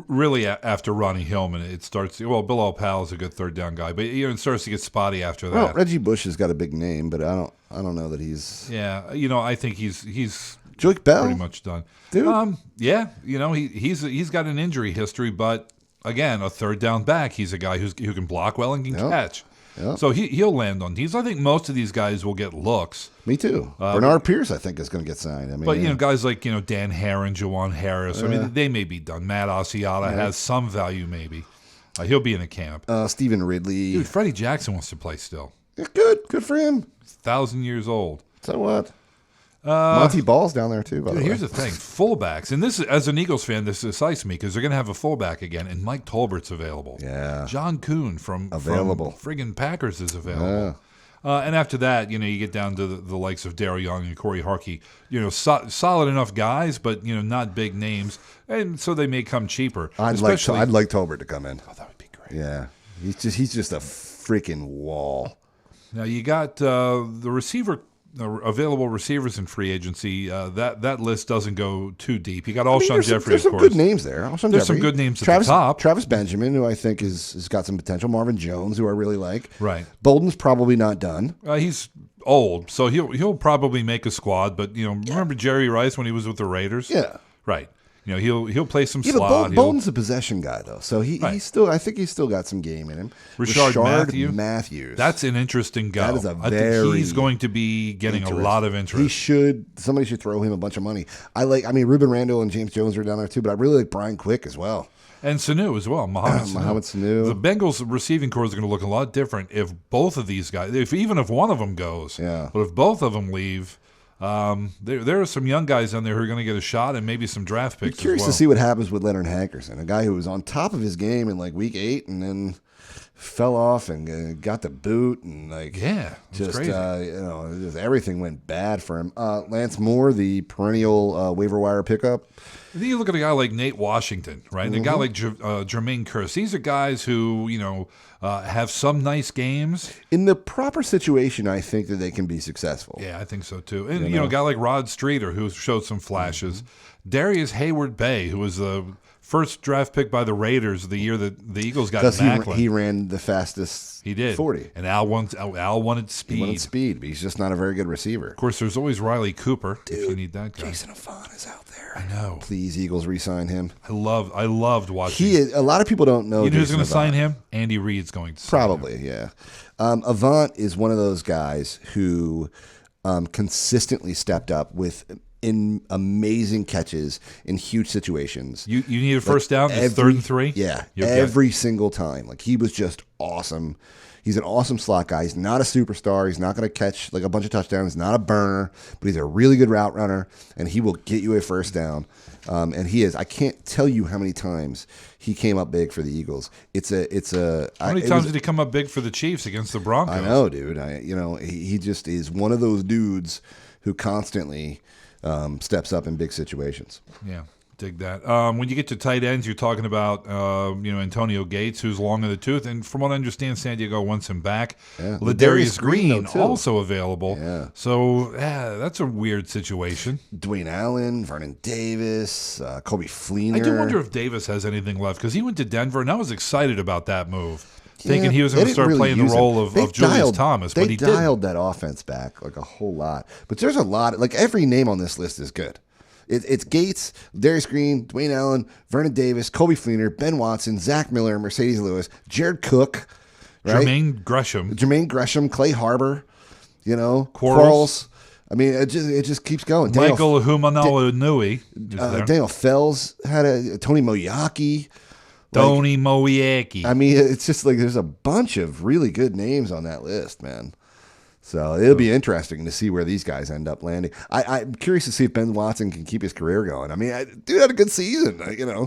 Really, after Ronnie Hillman, it starts. Well, Bilal Powell is a good third down guy, but it starts to get spotty after that. Well, Reggie Bush has got a big name, but I don't know that he's. Yeah, I think he's Joique Bell pretty much done. Dude. Yeah, he's got an injury history, but again, a third down back. He's a guy who can block well and can catch. Yep. So he'll land on these. I think most of these guys will get looks. Me too. Bernard Pierce, I think, is going to get signed. I mean, but guys like Dan Herron, Jawan Harris. I mean, they may be done. Matt Asiata has some value, maybe. He'll be in a camp. Stephen Ridley. Dude, Freddie Jackson wants to play still. Yeah, good for him. 1,000 years old. So what? Monty Ball's down there too. By the way. Here's the thing: fullbacks, and this, as an Eagles fan, this excites me because they're going to have a fullback again, and Mike Tolbert's available. Yeah, John Kuhn from friggin' Packers is available. Yeah. And after that, you get down to the likes of Darryl Young and Corey Harkey. Solid enough guys, but not big names, and so they may come cheaper. I'd like Tolbert to come in. Oh, that would be great. Yeah, he's just a freaking wall. Now you got the receiver. Available receivers in free agency. That list doesn't go too deep. You got Alshon Jeffrey, of course. There's some good names there. There's some good names at the top. Travis Benjamin, who I think has got some potential. Marvin Jones, who I really like. Right. Bolden's probably not done. He's old, so he'll probably make a squad. But remember Jerry Rice when he was with the Raiders? Yeah. Right. He'll play some slot. But Bolton's a possession guy though, so he's still. I think he's still got some game in him. Richard Matthews. That's an interesting guy. That is I think he's going to be getting a lot of interest. Somebody should throw him a bunch of money. Ruben Randall and James Jones are down there too, but I really like Brian Quick as well. And Sanu as well, Mohamed Sanu. The Bengals receiving corps is going to look a lot different if both of these guys, even if one of them goes. Yeah. But if both of them leave, there are some young guys on there who are going to get a shot and maybe some draft picks. I'm curious to see what happens with Leonard Hankerson, a guy who was on top of his game in like week 8 and then fell off and got the boot and just crazy. Just everything went bad for him. Lance Moore, the perennial waiver wire pickup. Then you look at a guy like Nate Washington, right? And a guy like Jermaine Kearse. These are guys who have some nice games. In the proper situation, I think that they can be successful. Yeah, I think so too. And a guy like Rod Streeter who showed some flashes. Darius Hayward-Bay, who was the first draft pick by the Raiders the year that the Eagles got Macklin. He ran the fastest. He did 40. And Al wanted speed. He wanted speed, but he's just not a very good receiver. Of course, there's always Riley Cooper if you need that guy. Jason Afan is out there. I know. Please, Eagles, re-sign him. I loved watching. A lot of people don't know. You know who's going to sign him? Andy Reid's going to sign Probably, him. Yeah. Avant is one of those guys who consistently stepped up with amazing catches in huge situations. You need a first down. It's 3rd and 3. Yeah, every single time. Like he was just awesome. He's an awesome slot guy. He's not a superstar. He's not going to catch like a bunch of touchdowns. He's not a burner, but he's a really good route runner, and he will get you a first down. And he is. I can't tell you how many times he came up big for the Eagles. How many times did he come up big for the Chiefs against the Broncos? I know, dude. He just is one of those dudes who constantly steps up in big situations. Yeah, dig that. When you get to tight ends, you're talking about Antonio Gates, who's long in the tooth, and from what I understand, San Diego wants him back. Yeah. Ladarius Green also available. Yeah. So that's a weird situation. Dwayne Allen, Vernon Davis, Kobe Fleener. I do wonder if Davis has anything left because he went to Denver, and I was excited about that move. Thinking he was going to start playing the role of Julius Thomas, but he didn't. They dialed that offense back like a whole lot. But there's a lot. Like every name on this list is good. It's Gates, Darius Green, Dwayne Allen, Vernon Davis, Kobe Fleener, Ben Watson, Zach Miller, Mercedes Lewis, Jared Cook, right? Jermaine Gresham, Clay Harbor, Quarles. I mean, it just keeps going. Michael Humanolu-Nui. Daniel Fells had Tony Moyaki. Tony Moyaki. I mean, it's just like there's a bunch of really good names on that list, man. So it'll be interesting to see where these guys end up landing. I'm curious to see if Ben Watson can keep his career going. I mean, dude had a good season,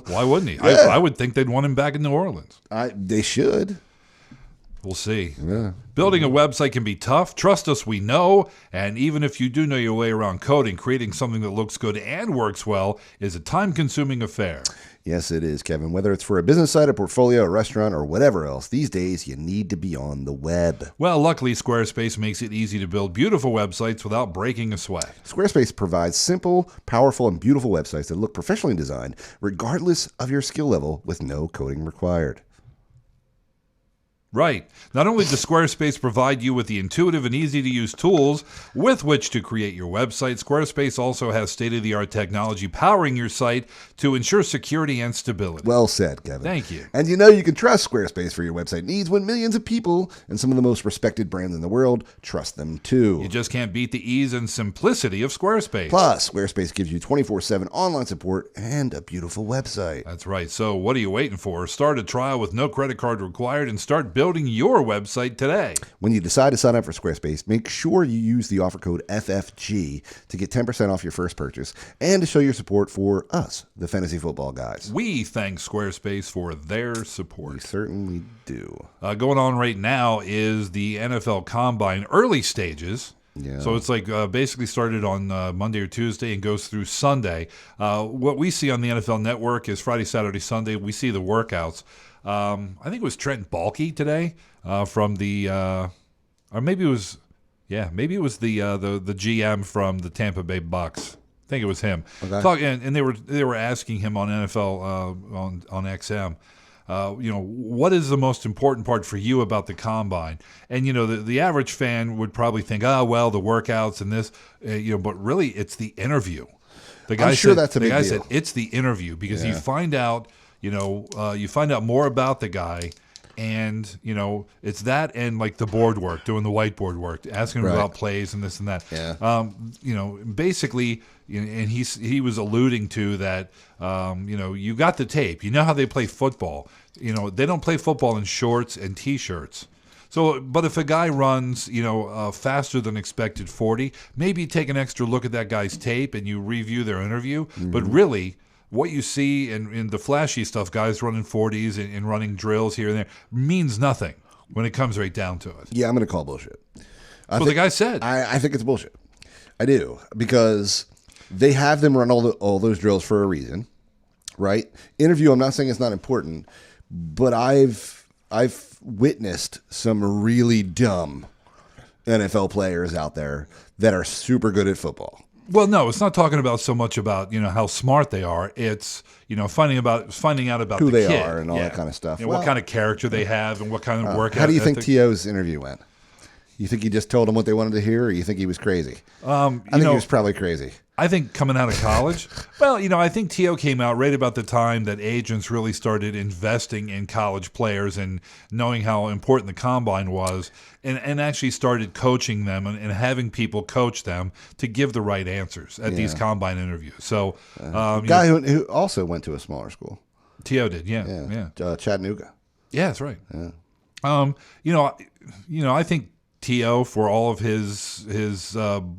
Why wouldn't he? Yeah. I would think they'd want him back in New Orleans. They should. We'll see. Yeah. Building a website can be tough. Trust us, we know. And even if you do know your way around coding, creating something that looks good and works well is a time-consuming affair. Yes, it is, Kevin. Whether it's for a business site, a portfolio, a restaurant, or whatever else, these days you need to be on the web. Well, luckily, Squarespace makes it easy to build beautiful websites without breaking a sweat. Squarespace provides simple, powerful, and beautiful websites that look professionally designed, regardless of your skill level, with no coding required. Right. Not only does Squarespace provide you with the intuitive and easy-to-use tools with which to create your website, Squarespace also has state-of-the-art technology powering your site to ensure security and stability. Well said, Kevin. Thank you. And you can trust Squarespace for your website needs when millions of people and some of the most respected brands in the world trust them too. You just can't beat the ease and simplicity of Squarespace. Plus, Squarespace gives you 24/7 online support and a beautiful website. That's right. So what are you waiting for? Start a trial with no credit card required and start building your website today. When you decide to sign up for Squarespace, make sure you use the offer code FFG to get 10% off your first purchase and to show your support for us, the Fantasy Football Guys. We thank Squarespace for their support. We certainly do. Going on right now is the NFL Combine early stages. Yeah. So it's like basically started on Monday or Tuesday and goes through Sunday. What we see on the NFL Network is Friday, Saturday, Sunday. We see the workouts. I think it was Trent Baalke today from the, or maybe it was the GM from the Tampa Bay Bucks. I think it was him. Okay. And they were asking him on NFL on XM. What is the most important part for you about the combine? And the average fan would probably think, the workouts and this, but really it's the interview. The guy I'm sure said, that's a big deal. said it's the interview because you find out, you find out more about the guy. And, it's that and like the board work, doing the whiteboard work, asking him about plays and this and that. Yeah. Basically, and he was alluding to that, you got the tape. You know how they play football. They don't play football in shorts and T-shirts. So, but if a guy runs, faster than expected 40, maybe you take an extra look at that guy's tape and you review their interview. Mm-hmm. But really, what you see in the flashy stuff, guys running 40s and running drills here and there, means nothing when it comes right down to it. Yeah, I'm going to call bullshit. The guy said. I think it's bullshit. I do, because they have them run all those drills for a reason, right? Interview, I'm not saying it's not important, but I've witnessed some really dumb NFL players out there that are super good at football. Well, no, it's not talking about so much about how smart they are. It's finding out about who the they kid. are and all that kind of stuff. What kind of character they have and what kind of work. How do you think T.O.'s interview went? You think he just told them what they wanted to hear, or you think he was crazy? I think he was probably crazy. I think coming out of college, well, I think T.O. came out right about the time that agents really started investing in college players and knowing how important the combine was, and actually started coaching them and having people coach them to give the right answers at these combine interviews. So, guy who also went to a smaller school. T.O. did, yeah. Chattanooga. Yeah, that's right. Yeah. I think T.O., for all of his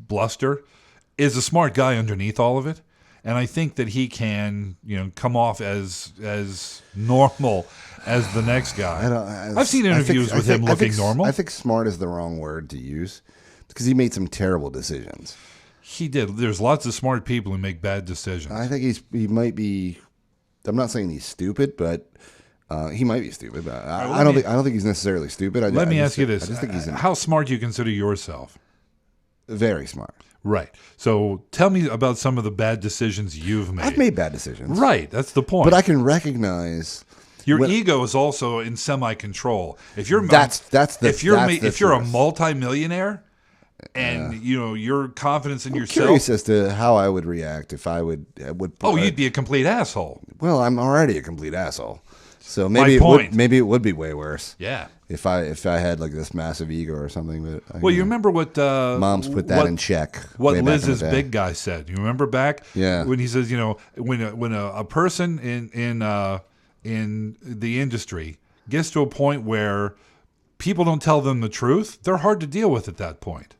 bluster, is a smart guy underneath all of it, and I think that he can, come off as normal as the next guy. I've seen interviews with him looking normal. I think smart is the wrong word to use because he made some terrible decisions. He did. There's lots of smart people who make bad decisions. I think he might be. I'm not saying he's stupid, but he might be stupid. But I don't think he's necessarily stupid. Let me ask you this: I just think how smart do you consider yourself? Very smart. Right. So tell me about some of the bad decisions you've made. I've made bad decisions. Right. That's the point. But I can recognize your ego is also in semi-control. If you're if you're a multimillionaire and your confidence in yourself. Curious as to how I would react if I would. You'd be a complete asshole. Well, I'm already a complete asshole. So maybe it would be way worse. Yeah. If I had like this massive ego or something, but you remember what Mom's put that in check. What Liz's big guy said. You remember back? Yeah. When he says, when a person in the industry gets to a point where people don't tell them the truth, they're hard to deal with at that point.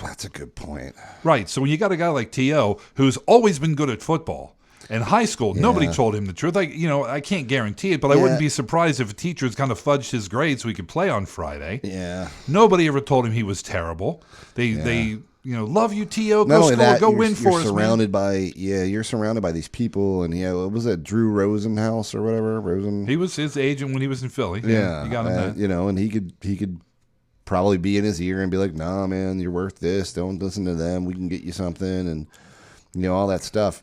That's a good point. Right. So when you got a guy like T.O. who's always been good at football. In high school, nobody told him the truth. I can't guarantee it, but I wouldn't be surprised if a teacher had kind of fudged his grades so he could play on Friday. Yeah. Nobody ever told him he was terrible. They love you, T.O. Go win for us. You're surrounded by these people, and what was that, Drew Rosenhaus or whatever? He was his agent when he was in Philly. Yeah, you got him that. And he could probably be in his ear and be like, "Nah, man, you're worth this. Don't listen to them. We can get you something," and all that stuff.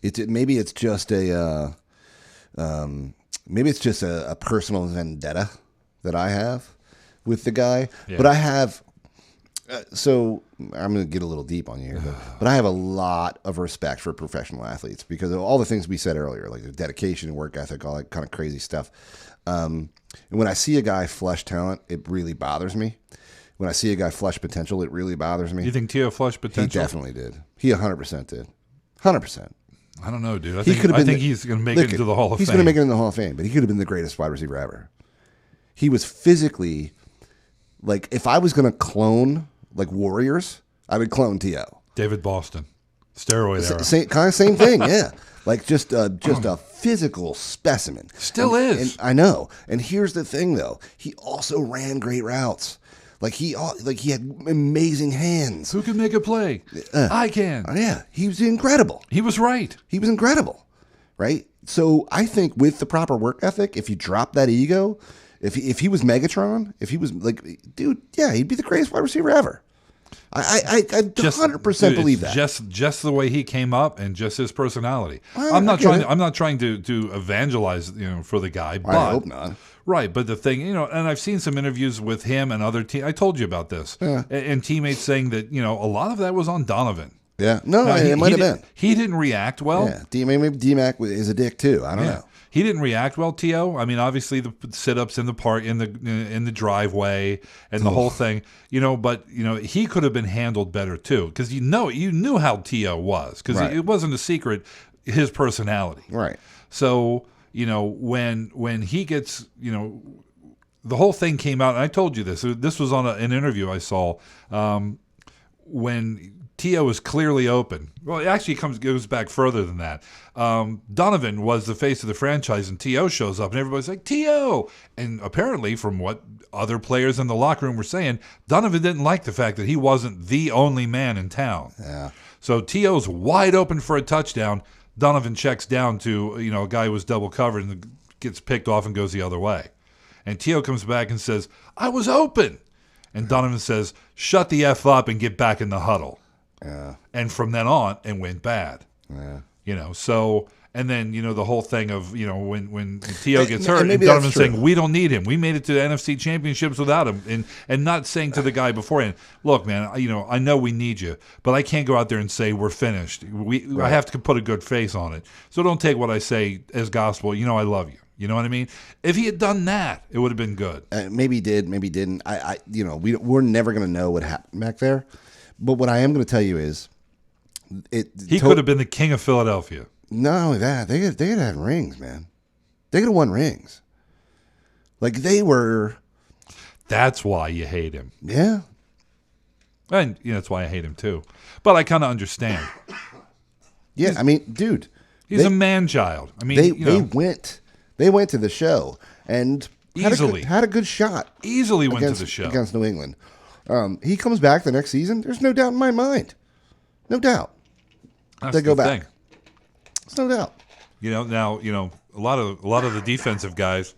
Maybe it's just a personal vendetta that I have with the guy, but I have. So I'm going to get a little deep on you here, but I have a lot of respect for professional athletes because of all the things we said earlier, like the dedication and work ethic, all that kind of crazy stuff. And when I see a guy flush talent, it really bothers me. When I see a guy flush potential, it really bothers me. You think T.O. flushed potential? He definitely did. He 100% did. 100%. I don't know, dude. I think he's going to make it into the Hall of Fame. He's going to make it in the Hall of Fame, but he could have been the greatest wide receiver ever. He was physically, like, if I was going to clone, like, Warriors, I would clone T.O. David Boston. Steroid era. Same thing, yeah. Like, just a physical specimen. Still is. And I know. And here's the thing, though. He also ran great routes. He had amazing hands. Who can make a play? I can. Yeah, he was incredible. He was right. He was incredible, right? So I think with the proper work ethic, if you drop that ego, if he was Megatron, if he was like, dude, yeah, he'd be the greatest wide receiver ever. I 100% believe that. Just the way he came up and just his personality. I'm not trying to evangelize for the guy. But, I hope not. Right, but the thing, and I've seen some interviews with him and other I told you about this, and teammates saying that a lot of that was on Donovan. Yeah. No, it might have been. He didn't react well. Yeah. Maybe D-Mac is a dick too. I don't know. He didn't react well, T.O. I mean, obviously the sit-ups in the park, in the driveway, and the whole thing, But he could have been handled better too, because you knew how T.O. was, because it wasn't a secret, his personality. Right. So when he gets the whole thing came out, and I told you this. This was on an interview I saw when T.O. is clearly open. Well, it actually goes back further than that. Donovan was the face of the franchise, and T.O. shows up, and everybody's like, T.O. And apparently, from what other players in the locker room were saying, Donovan didn't like the fact that he wasn't the only man in town. Yeah. So T.O.'s wide open for a touchdown. Donovan checks down to a guy who was double covered and gets picked off and goes the other way. And T.O. comes back and says, I was open. And Donovan says, shut the F up and get back in the huddle. Yeah. And from then on, it went bad. Yeah. So, and then, the whole thing of, when T.O. gets hurt, and Donovan's saying, we don't need him. We made it to the NFC championships without him. And not saying to the guy beforehand, look, man, I know we need you, but I can't go out there and say we're finished. I have to put a good face on it. So don't take what I say as gospel. I love you. You know what I mean? If he had done that, it would have been good. Maybe he did, maybe he didn't. We're never going to know what happened back there. But what I am going to tell you is, he could have been the king of Philadelphia. Not only that, they had had rings, man. They could have won rings. Like they were. That's why you hate him. Yeah. And that's why I hate him too. But I kind of understand. Yeah, I mean, dude. He's a man-child. I mean, they went to the show and easily had a good shot. Easily went to the show against New England. He comes back the next season. There's no doubt in my mind. No doubt. They go back. Thing. There's no doubt. Now a lot of the defensive guys.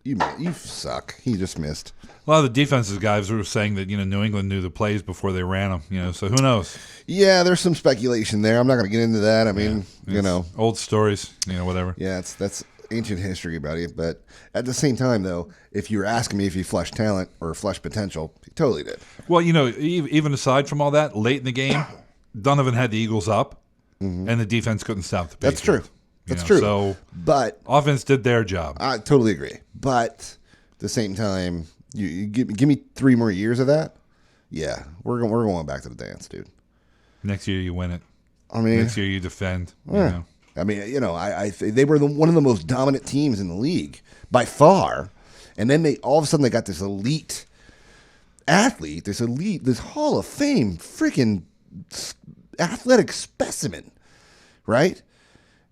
You suck. He just missed. A lot of the defensive guys were saying that New England knew the plays before they ran them. So who knows? Yeah, there's some speculation there. I'm not going to get into that. I mean, old stories. Whatever. Yeah, that's ancient history about it. But at the same time, though, if you were asking me if he flushed talent or flushed potential, he totally did. Well, even aside from all that, late in the game, Donovan had the Eagles up, and the defense couldn't stop the Patriots. That's true. That's true. So, but offense did their job. I totally agree. But at the same time, you give me 3 more years of that. Yeah, we're going back to the dance, dude. Next year you win it. I mean, next year you defend. Yeah. I mean, they were one of the most dominant teams in the league by far, and then all of a sudden they got this elite athlete, this Hall of Fame freaking athletic specimen, right?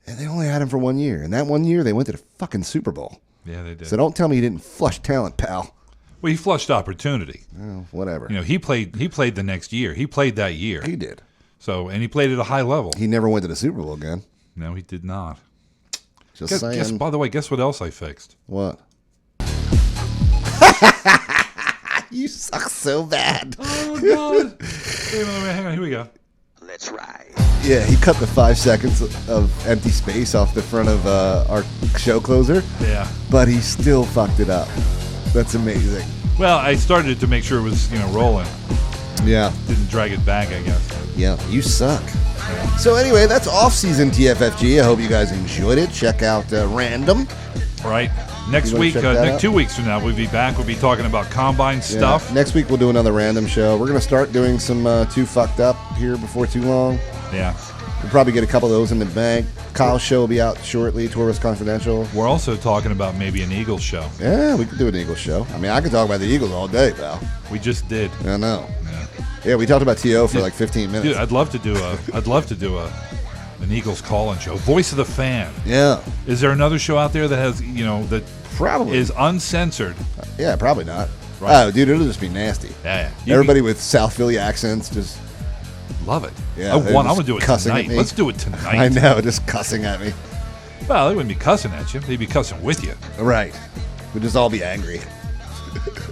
And they only had him for 1 year, and that 1 year they went to the fucking Super Bowl. Yeah, they did. So don't tell me he didn't flush talent, pal. Well, he flushed opportunity. Oh, whatever. He played the next year. He played that year. He did. So, and he played at a high level. He never went to the Super Bowl again. No, he did not. Just saying. By the way, guess what else I fixed? What? You suck so bad. Oh, God. Hang on. Here we go. Let's ride. Yeah, he cut the 5 seconds of empty space off the front of our show closer. Yeah. But he still fucked it up. That's amazing. Well, I started to make sure it was, rolling. Yeah. Didn't drag it back, I guess. Yeah, you suck. Yeah. So anyway, that's off-season TFFG. I hope you guys enjoyed it. Check out Random. Right. Next week, 2 weeks from now, we'll be back. We'll be talking about combine stuff. Next week, we'll do another random show. We're going to start doing some Too Fucked Up here before too long. Yeah. We'll probably get a couple of those in the bank. Kyle's show will be out shortly, Tourist Confidential. We're also talking about maybe an Eagles show. Yeah, we could do an Eagles show. I mean, I could talk about the Eagles all day, pal. We just did. I know. Yeah, we talked about T.O. for like 15 minutes. Dude, I'd love to do an Eagles call-in show. Voice of the Fan. Yeah. Is there another show out there that has, that probably is uncensored? Yeah, probably not. Right. Oh, dude, it'll just be nasty. Yeah. Everybody with South Philly accents just love it. Yeah, I want to do it tonight. Let's do it tonight. I know, just cussing at me. Well, they wouldn't be cussing at you. They'd be cussing with you. Right. We'd just all be angry.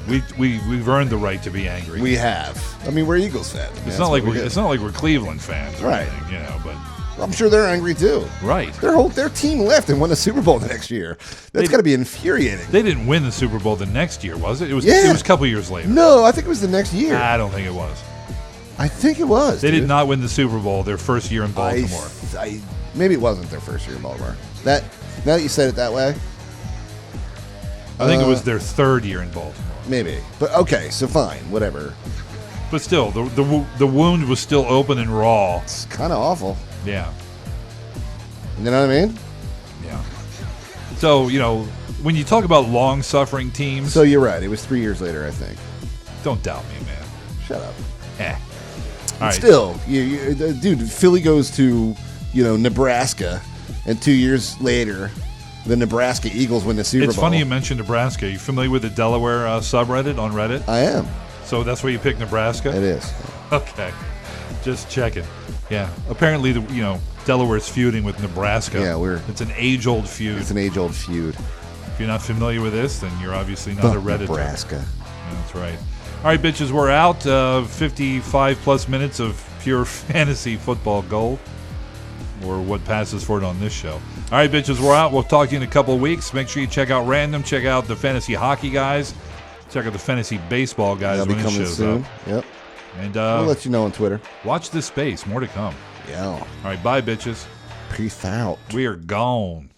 We've earned the right to be angry. We have. I mean, we're Eagles fans. It's not like we're Cleveland fans, right? Anything, but I'm sure they're angry too. Right. Their team left and won the Super Bowl the next year. That's got to be infuriating. They didn't win the Super Bowl the next year, was it? It was a couple years later. No, I think it was the next year. I don't think it was. I think it was. They did not win the Super Bowl their first year in Baltimore. Maybe it wasn't their first year in Baltimore. Now that you said it that way. I think it was their third year in Baltimore. Maybe. But okay, so fine, whatever. But still, the wound was still open and raw. It's kind of awful. Yeah. You know what I mean? Yeah. So, when you talk about long-suffering teams... So you're right. It was 3 years later, I think. Don't doubt me, man. Shut up. All right. Still, dude, Philly goes to, Nebraska, and 2 years later, the Nebraska Eagles win the Super Bowl. It's funny you mentioned Nebraska. Are you familiar with the Delaware subreddit on Reddit? I am. So that's where you pick Nebraska? It is. Okay. Just checking. Yeah. Apparently, Delaware's feuding with Nebraska. Yeah, it's an age-old feud. It's an age-old feud. If you're not familiar with this, then you're obviously not a Redditor. Nebraska. Yeah, that's right. All right, bitches, we're out. 55-plus minutes of pure fantasy football gold, or what passes for it on this show. All right, bitches, we're out. We'll talk to you in a couple of weeks. Make sure you check out Random. Check out the fantasy hockey guys. Check out the fantasy baseball guys when it shows soon. up. Yep. And we'll let you know on Twitter. Watch this space. More to come. Yeah. All right, bye, bitches. Peace out. We are gone.